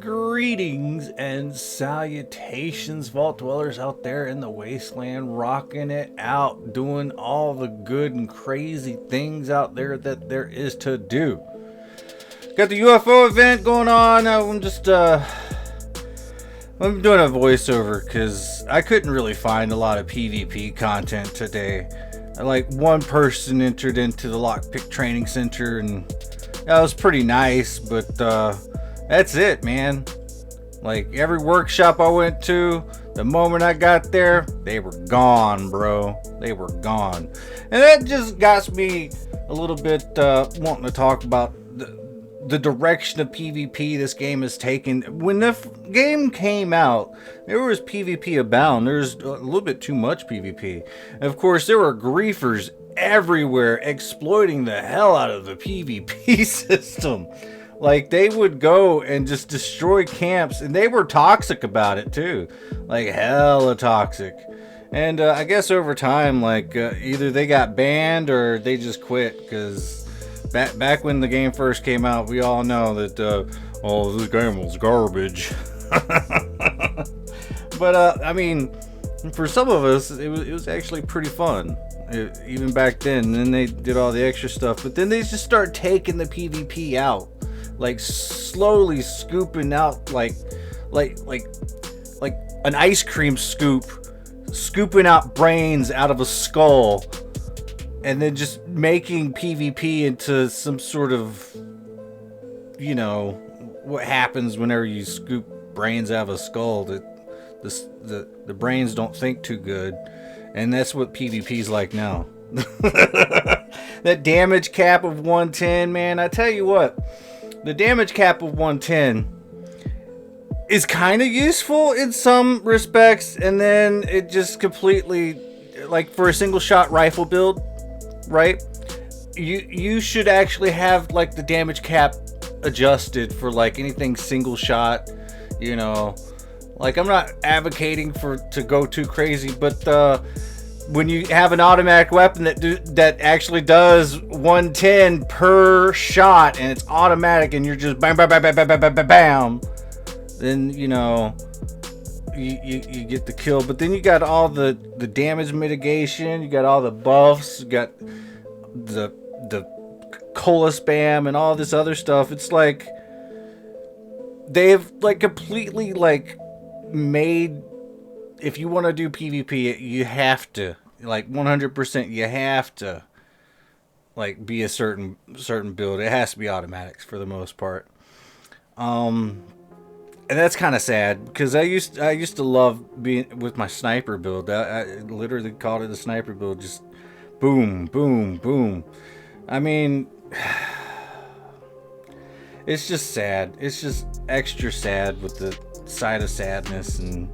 Greetings and salutations, Vault Dwellers out there in the wasteland, rocking it out, doing all the good and crazy things out there that there is to do. Got the UFO event going on. I'm doing a voiceover because I couldn't really find a lot of PvP content today. Like, one person entered into the Lockpick Training Center, and that was pretty nice, but that's it, man. Like, every workshop I went to, the moment I got there, they were gone, bro. They were gone. And that just got me a little bit wanting to talk about the direction of PvP this game has taken. When the game came out, there was PvP abound. There's a little bit too much PvP. And of course, there were griefers everywhere exploiting the hell out of the PvP system. Like, they would go and just destroy camps, and they were toxic about it too. Like, hella toxic. And I guess over time, like, either they got banned or they just quit, because back when the game first came out, we all know that, oh, this game was garbage. But, I mean, for some of us, it was actually pretty fun. Even back then. And then they did all the extra stuff. But then they just start taking the PvP out. Like, slowly scooping out, like an ice cream scoop. Scooping out brains out of a skull. And then just making PvP into some sort of, you know, what happens whenever you scoop brains out of a skull. The brains don't think too good. And that's what PvP's like now. That damage cap of 110, man, I tell you what. The damage cap of 110 is kind of useful in some respects. And then it just completely, like, for a single shot rifle build, right? You should actually have, like, the damage cap adjusted for, like, anything single shot, you know. Like, I'm not advocating to go too crazy, but when you have an automatic weapon that actually does 110 per shot, and it's automatic, and you're just bam bam bam bam bam bam bam bam, then, you know, you get the kill. But then you got all the damage mitigation, you got all the buffs, you got the cola spam and all this other stuff. It's like they've, like, completely, like, made, if you want to do PvP, you have to, like, 100%, you have to, like, be a certain build. It has to be automatics for the most part. And that's kind of sad, because I used to love being with my sniper build. I literally called it a sniper build. Just boom, boom, boom. I mean, it's just sad. It's just extra sad with the side of sadness and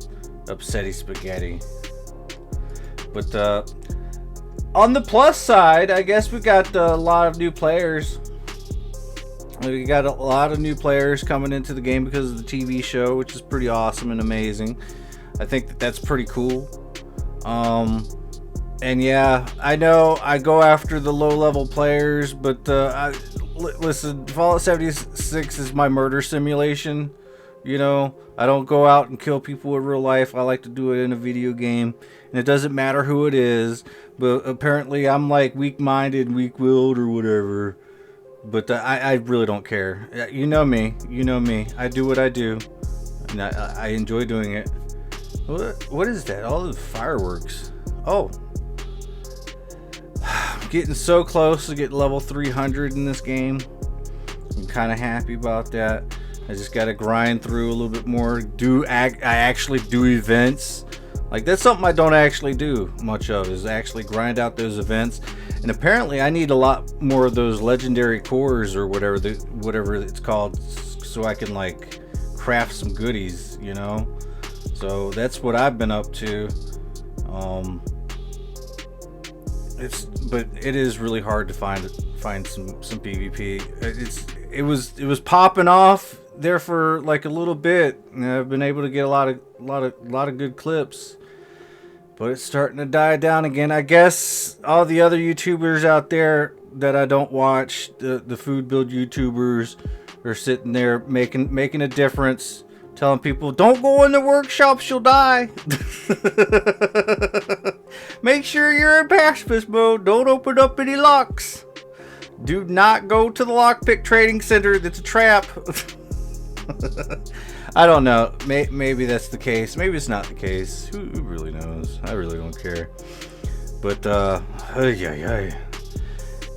upsetty spaghetti. But on the plus side, I guess we got a lot of new players. We got a lot of new players coming into the game because of the TV show, which is pretty awesome and amazing. I think that's pretty cool. And yeah, I know I go after the low-level players, but listen, Fallout 76 is my murder simulation. You know, I don't go out and kill people in real life. I like to do it in a video game. And it doesn't matter who it is. But apparently I'm, like, weak-minded, weak-willed, or whatever. But I really don't care. You know me. You know me. I do what I do. And I enjoy doing it. What is that? All the fireworks. Oh. I'm getting so close to get level 300 in this game. I'm kind of happy about that. I just got to grind through a little bit more. I actually do events. Like, that's something I don't actually do much of, is actually grind out those events. And apparently I need a lot more of those legendary cores, or whatever it's called, so I can, like, craft some goodies, you know. So that's what I've been up to. But it is really hard to find some PvP. It was popping off there for, like, a little bit, and I've been able to get a lot of good clips, but it's starting to die down again. I guess all the other YouTubers out there that I don't watch, the food build YouTubers, are sitting there making a difference, telling people, don't go in the workshops, you'll die. Make sure you're in pacifist mode. Don't open up any locks. Do not go to the lockpick trading center. That's a trap. I don't know. Maybe that's the case. Maybe it's not the case. Who really knows? I really don't care. But,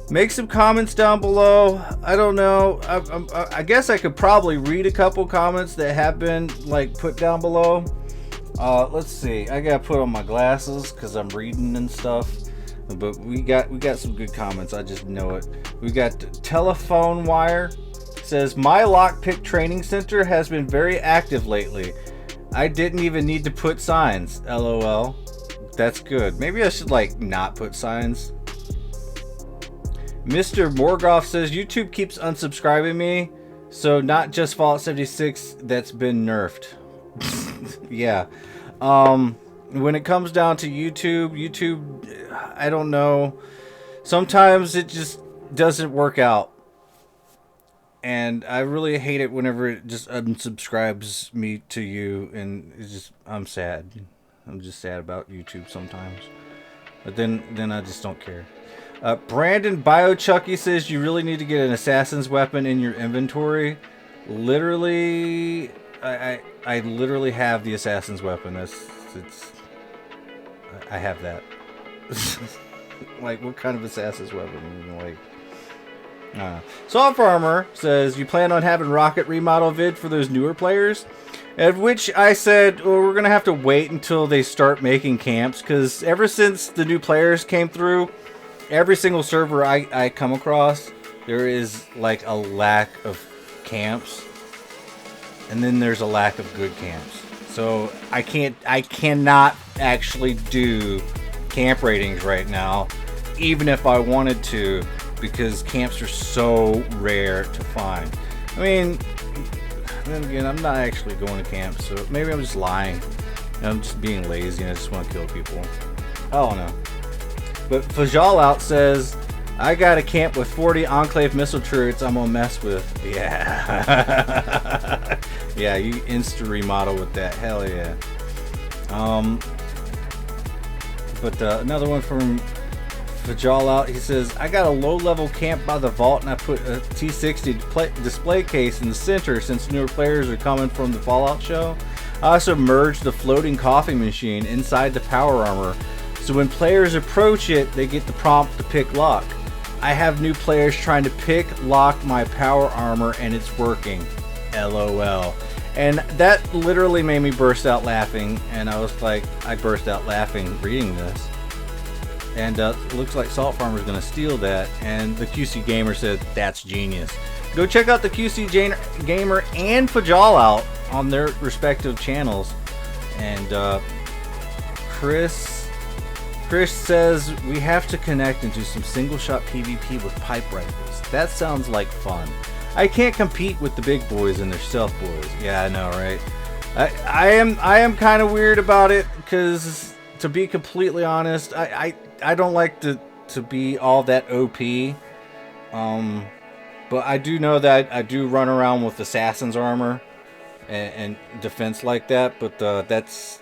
make some comments down below. I don't know. I guess I could probably read a couple comments that have been like put down below. Let's see. I gotta put on my glasses because I'm reading and stuff. But we got some good comments. I just know it. We got Telephone Wire says, my lockpick training center has been very active lately. I didn't even need to put signs. LOL. That's good. Maybe I should like not put signs. Mr. Morgoff says, YouTube keeps unsubscribing me, so not just Fallout 76 that's been nerfed. Yeah. When it comes down to YouTube, I don't know. Sometimes it just doesn't work out. And I really hate it whenever it just unsubscribes me to you, and it's just, I'm sad. I'm just sad about YouTube sometimes. But then I just don't care. Brandon BioChucky says, you really need to get an assassin's weapon in your inventory. Literally, I literally have the assassin's weapon. I have that. Like, what kind of assassin's weapon? Like, Soft Farmer says, you plan on having rocket remodel vid for those newer players? At which I said, well, we're gonna have to wait until they start making camps, because ever since the new players came through, every single server I come across, there is like a lack of camps, and then there's a lack of good camps. So I cannot actually do camp ratings right now, even if I wanted to, because camps are so rare to find. I mean, then again, I'm not actually going to camp, so maybe I'm just lying. I'm just being lazy and I just want to kill people. I don't know. But Fajal out says, I got a camp with 40 Enclave missile turrets I'm gonna mess with. Yeah. Yeah, you insta remodel with that. Hell yeah. But another one from Fajal out. He says, I got a low-level camp by the vault and I put a T60 display case in the center since newer players are coming from the Fallout show. I also merged the floating coffee machine inside the power armor, so when players approach it, they get the prompt to pick lock. I have new players trying to pick lock my power armor and it's working. LOL. And that literally made me burst out laughing, and I was like, I burst out laughing reading this. And it looks like Salt Farmer's going to steal that, and the QC Gamer said, that's genius. Go check out the QC Gamer and Fajal out on their respective channels. And Chris says, we have to connect and do some single shot PvP with pipe rifles. That sounds like fun. I can't compete with the big boys and their stealth boys. Yeah, I know, right? I am kind of weird about it, because to be completely honest, I don't like to be all that OP. But I do know that I do run around with assassin's armor and defense like that, but that's,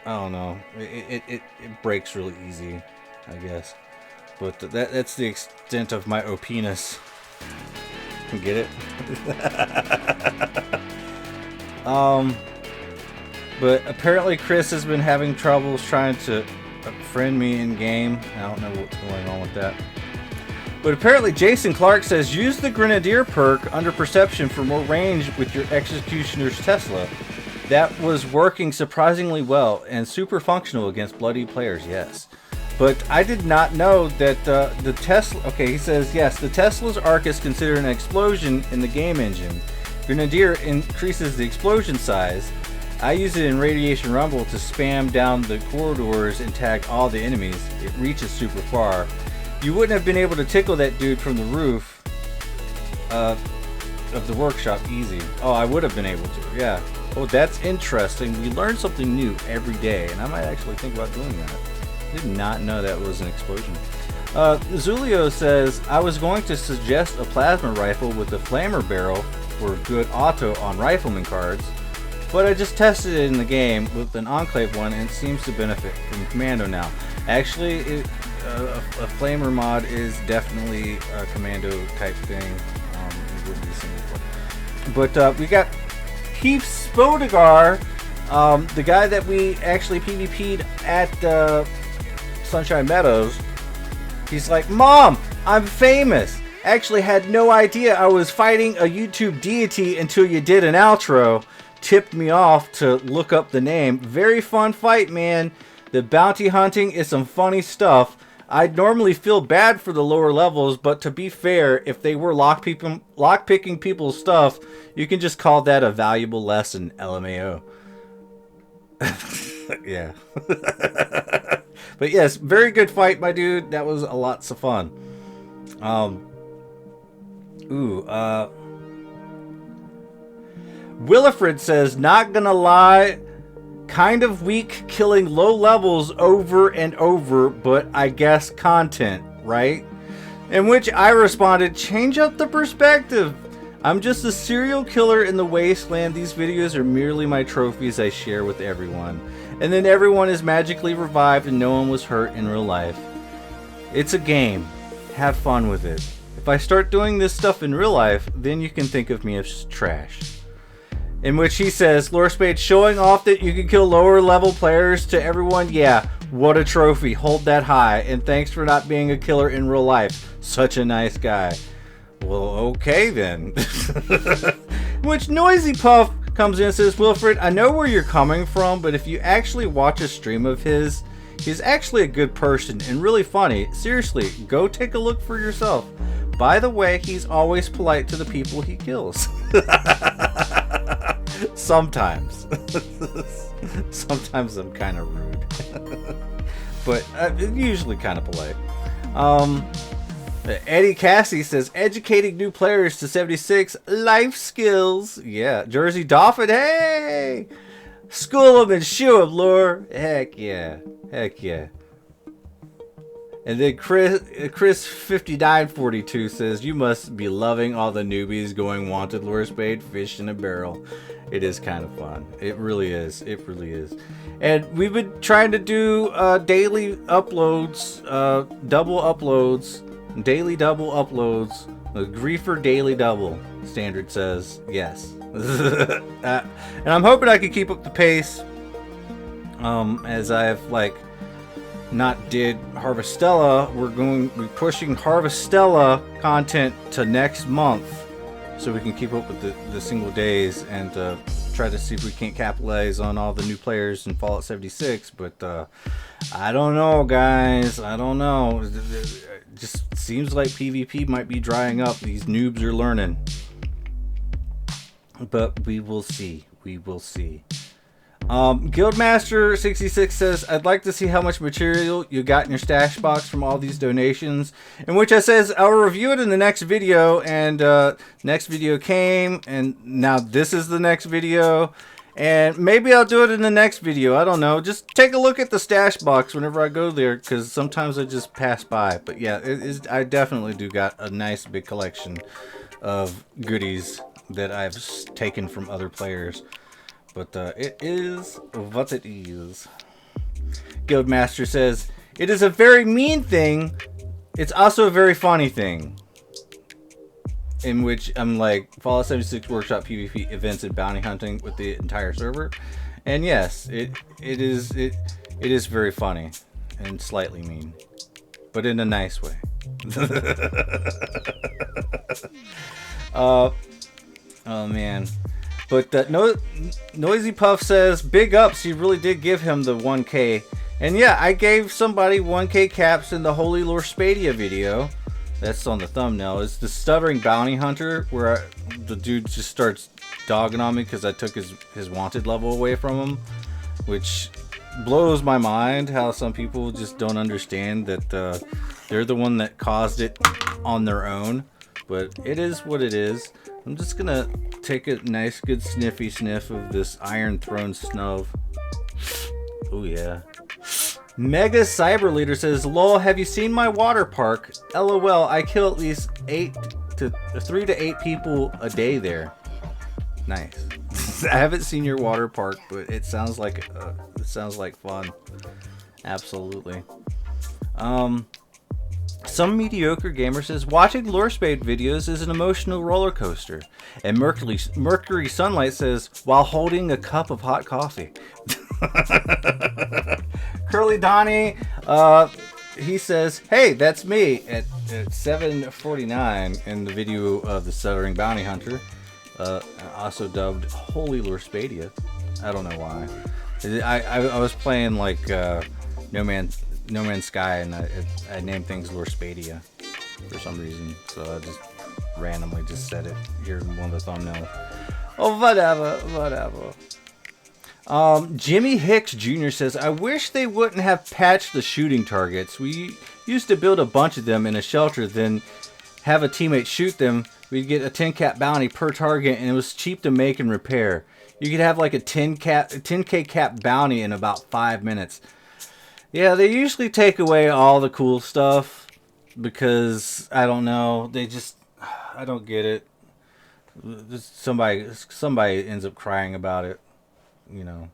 I don't know, it breaks really easy, I guess. But that's the extent of my OP-ness. Get it? But apparently Chris has been having troubles trying to friend me in game. I don't know what's going on with that. But apparently Jason Clark says, use the Grenadier perk under perception for more range with your Executioner's Tesla. That was working surprisingly well and super functional against bloody players, yes. But I did not know that the Tesla... Okay, he says, yes, the Tesla's arc is considered an explosion in the game engine. Grenadier increases the explosion size. I use it in Radiation Rumble to spam down the corridors and tag all the enemies. It reaches super far. You wouldn't have been able to tickle that dude from the roof of the workshop easy. Oh, I would have been able to, yeah. Oh, that's interesting. We learn something new every day, and I might actually think about doing that. Did not know that was an explosion. Zulio says, I was going to suggest a plasma rifle with a flamer barrel for good auto on rifleman cards, but I just tested it in the game with an Enclave one and it seems to benefit from Commando now. Actually, a Flamer mod is definitely a Commando type thing. It wouldn't be single player. But we got Heath Spodegar, the guy that we actually PvP'd at Sunshine Meadows. He's like, Mom, I'm famous. Actually had no idea I was fighting a YouTube deity until you did an outro. Tipped me off to look up the name. Very fun fight, man. The bounty hunting is some funny stuff. I'd normally feel bad for the lower levels, but to be fair, if they were lockpicking people's stuff, you can just call that a valuable lesson, LMAO. Yeah. But yes, very good fight, my dude. That was a lots of fun. Willifred says, not gonna lie, kind of weak killing low levels over and over, but I guess content, right? In which I responded, change up the perspective. I'm just a serial killer in the wasteland. These videos are merely my trophies I share with everyone. And then everyone is magically revived and no one was hurt in real life. It's a game. Have fun with it. If I start doing this stuff in real life, then you can think of me as trash. In which he says, Lorespade showing off that you can kill lower level players to everyone. Yeah, what a trophy. Hold that high. And thanks for not being a killer in real life. Such a nice guy. Well, okay then. Which Noisy Puff comes in and says, Wilfred, I know where you're coming from, but if you actually watch a stream of his, he's actually a good person and really funny. Seriously, go take a look for yourself. By the way, he's always polite to the people he kills. Sometimes. Sometimes I'm kind of rude. But usually kind of polite. Eddie Cassie says, educating new players to 76 life skills. Yeah. Jersey Dolphin, hey! School them and shoe them, lore. Heck yeah. Heck yeah. And then Chris 5942 says, you must be loving all the newbies going wanted Lorespade fish in a barrel. It is kind of fun. It really is. It really is. And we've been trying to do daily uploads, double uploads, daily double uploads. A Griefer daily double standard says yes. And I'm hoping I can keep up the pace as I've like not did Harvestella. We're pushing Harvestella content to next month so we can keep up with the single days and try to see if we can't capitalize on all the new players in Fallout 76. But I don't know, guys. I don't know. It just seems like PvP might be drying up. These noobs are learning. But we will see. We will see. Guildmaster66 says, I'd like to see how much material you got in your stash box from all these donations. In which I says, I'll review it in the next video. And next video came. And now this is the next video. And maybe I'll do it in the next video. I don't know. Just take a look at the stash box whenever I go there. Because sometimes I just pass by. But yeah, I definitely do got a nice big collection of goodies that I've taken from other players. But it is what it is. Guildmaster says, it is a very mean thing. It's also a very funny thing. In which I'm like, Fallout 76 Workshop PvP events and bounty hunting with the entire server. And yes, it is very funny and slightly mean. But in a nice way. Oh man. But Noisy Puff says, big ups, you really did give him the 1K. And yeah, I gave somebody 1K caps in the Holy Lorespadia video. That's on the thumbnail. It's the Stuttering Bounty Hunter, where the dude just starts dogging on me because I took his wanted level away from him. Which blows my mind how some people just don't understand that they're the one that caused it on their own. But it is what it is. I'm just gonna take a nice good sniffy sniff of this Iron Throne snub. Oh yeah. Mega Cyber Leader says, lol, have you seen my water park? LOL, I kill at least 3 to 8 people a day there. Nice. I haven't seen your water park, but it sounds like fun. Absolutely. Some mediocre gamer says watching Lorespade videos is an emotional roller coaster, and Mercury Sunlight says while holding a cup of hot coffee. Curly Donnie, he says, "Hey, that's me" at 7:49 in the video of the Stuttering Bounty Hunter, also dubbed Holy Lorespadia. I don't know why. I was playing like No Man's Sky, and I named things Lorespadia for some reason, so I just randomly just said it here in one of the thumbnails. Oh, whatever. Jimmy Hicks Jr. says, I wish they wouldn't have patched the shooting targets. We used to build a bunch of them in a shelter, then have a teammate shoot them. We'd get a 10 cap bounty per target, and it was cheap to make and repair. You could have like a 10k cap bounty in about 5 minutes. Yeah, they usually take away all the cool stuff because, I don't know, I don't get it. Somebody ends up crying about it, you know.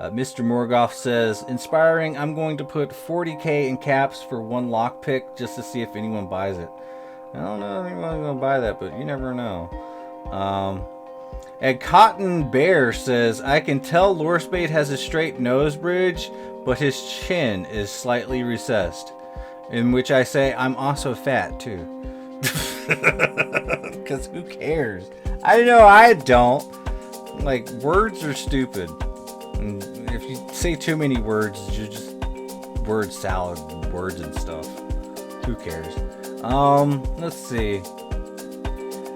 Mr. Morgoth says, inspiring, I'm going to put 40k in caps for one lockpick just to see if anyone buys it. I don't know if anyone's going to buy that, but you never know. And Cotton Bear says, I can tell Lorespade has a straight nose bridge, but his chin is slightly recessed. In which I say, I'm also fat too. Because who cares? I know I don't. Like, words are stupid. And if you say too many words, you're just word salad, words and stuff. Who cares? Let's see.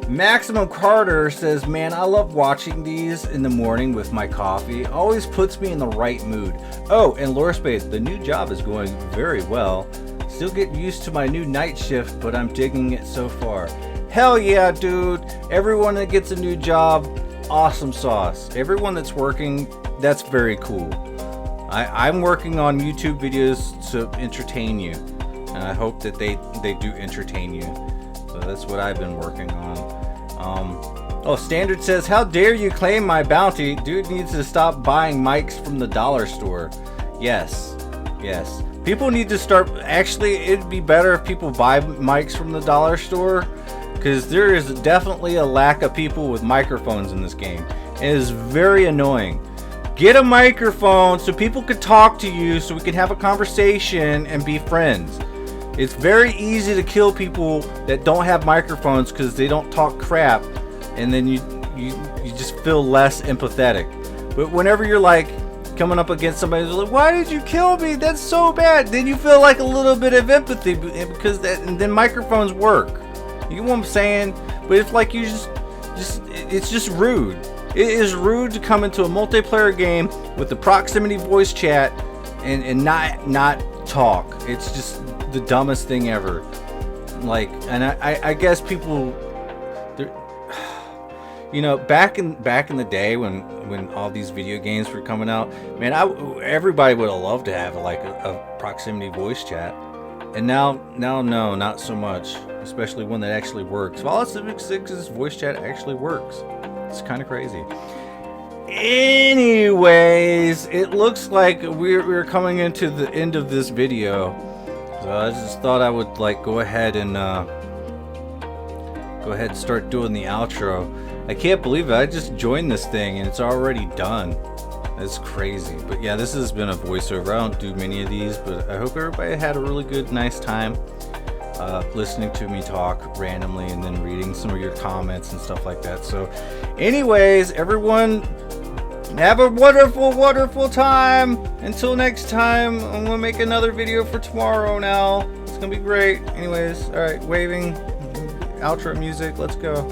Maximum Carter says, man, I love watching these in the morning with my coffee. Always puts me in the right mood. Oh, and Lorespade, the new job is going very well. Still getting used to my new night shift, but I'm digging it so far. Hell yeah, dude. Everyone that gets a new job, awesome sauce. Everyone that's working, that's very cool. I'm working on YouTube videos to entertain you. And I hope that they do entertain you. So that's what I've been working on. Standard says, how dare you claim my bounty? Dude needs to stop buying mics from the dollar store. Yes. People need to start, actually, it'd be better if people buy mics from the dollar store, because there is definitely a lack of people with microphones in this game. It is very annoying. Get a microphone so people can talk to you, so we can have a conversation and be friends. It's very easy to kill people that don't have microphones because they don't talk crap, and then you just feel less empathetic. But whenever you're like coming up against somebody who's like, why did you kill me? That's so bad. Then you feel like a little bit of empathy because and then microphones work. You know what I'm saying? But it's like you it's just rude. It is rude to come into a multiplayer game with the proximity voice chat and not talk. It's just the dumbest thing ever. Like, and I guess people, you know, back in the day when all these video games were coming out, man, everybody would have loved to have like a proximity voice chat. And now no, not so much, especially one that actually works. Fallout 76's voice chat actually works. It's kind of crazy. Anyways, it looks like we're coming into the end of this video. So I just thought I would like go ahead and start doing the outro. I can't believe it. I just joined this thing and it's already done. That's crazy. But yeah, this has been a voiceover. I don't do many of these, but I hope everybody had a really good, nice time listening to me talk randomly and then reading some of your comments and stuff like that. So anyways, everyone, have a wonderful, wonderful time. Until next time, I'm going to make another video for tomorrow now. It's going to be great. Anyways, alright, waving, outro music, let's go.